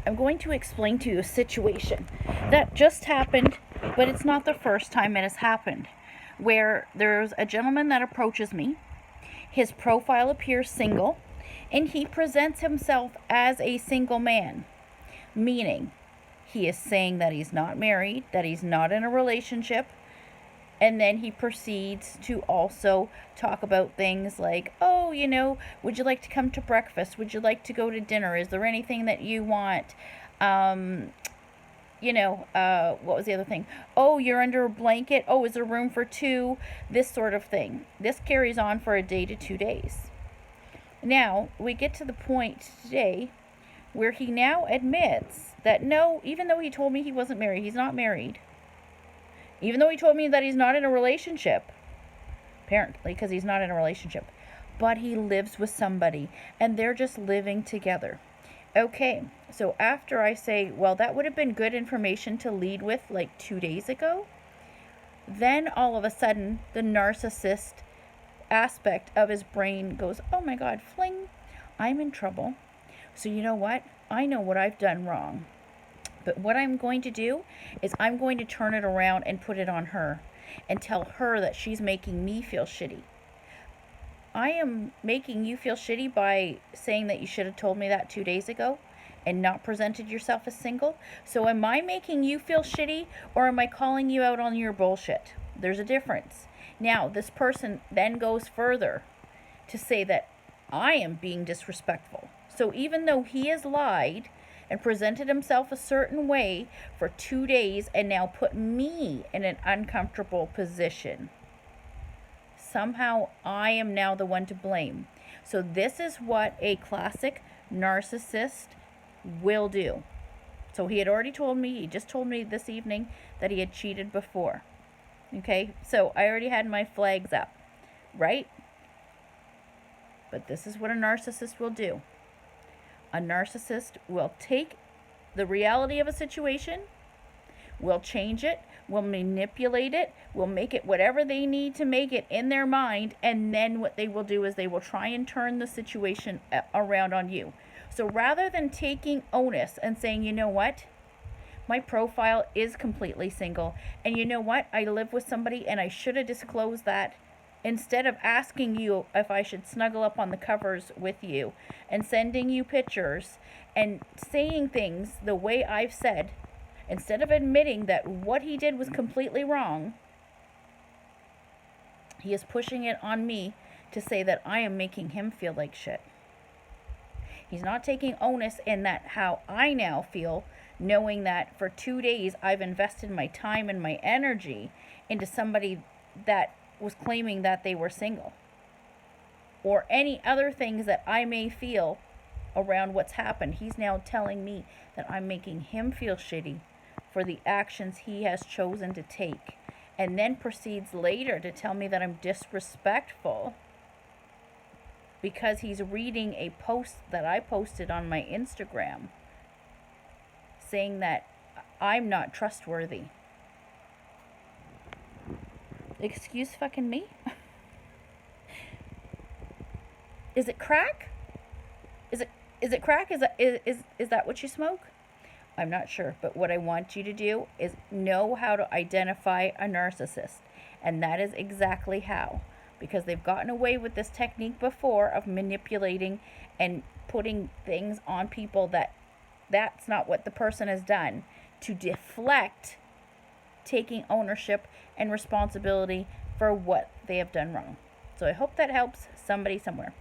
I'm going to explain to you a situation that just happened, but it's not the first time it has happened. Where there's a gentleman that approaches me, his profile appears single, and he presents himself as a single man, meaning he is saying that he's not married, that he's not in a relationship, and then he proceeds to also talk about things like, oh, would you like to come to breakfast? Would you like to go to dinner? Is there anything that you want? What was the other thing? Oh, you're under a blanket. Oh, is there room for two? This sort of thing. This carries on for a day to 2 days. Now, we get to the point today where he now admits that no, even though he told me he wasn't married, he's not married. Even though he told me that he's not in a relationship, apparently, because he's not in a relationship, but he lives with somebody and they're just living together. Okay, so after I say, well, that would have been good information to lead with like 2 days ago, then all of a sudden the narcissist aspect of his brain goes, oh my God, fling, I'm in trouble. So you know what? I know what I've done wrong. But what I'm going to do is I'm going to turn it around and put it on her and tell her that she's making me feel shitty. I am making you feel shitty by saying that you should have told me that 2 days ago and not presented yourself as single. So am I making you feel shitty, or am I calling you out on your bullshit? There's a difference. Now, this person then goes further to say that I am being disrespectful. So even though he has lied and presented himself a certain way for 2 days and now put me in an uncomfortable position, somehow I am now the one to blame. So this is what a classic narcissist will do. So he had already told me, he just told me this evening that he had cheated before. Okay, so I already had my flags up, right? But this is what a narcissist will do. A narcissist will take the reality of a situation, will change it, will manipulate it, will make it whatever they need to make it in their mind, and then what they will do is they will try and turn the situation around on you. So rather than taking onus and saying, you know what, my profile is completely single, and you know what, I live with somebody and I should have disclosed that, instead of asking you if I should snuggle up on the covers with you and sending you pictures and saying things the way I've said, instead of admitting that what he did was completely wrong, he is pushing it on me to say that I am making him feel like shit. He's not taking onus in that how I now feel, knowing that for 2 days I've invested my time and my energy into somebody that was claiming that they were single, or any other things that I may feel around what's happened. He's now telling me that I'm making him feel shitty for the actions he has chosen to take, and then proceeds later to tell me that I'm disrespectful because he's reading a post that I posted on my Instagram saying that I'm not trustworthy. Excuse fucking me? Is it crack? Is it crack? Is that what you smoke? I'm not sure, but what I want you to do is know how to identify a narcissist, and that is exactly how, because they've gotten away with this technique before of manipulating and putting things on people that's not what the person has done, to deflect taking ownership and responsibility for what they have done wrong. So I hope that helps somebody somewhere.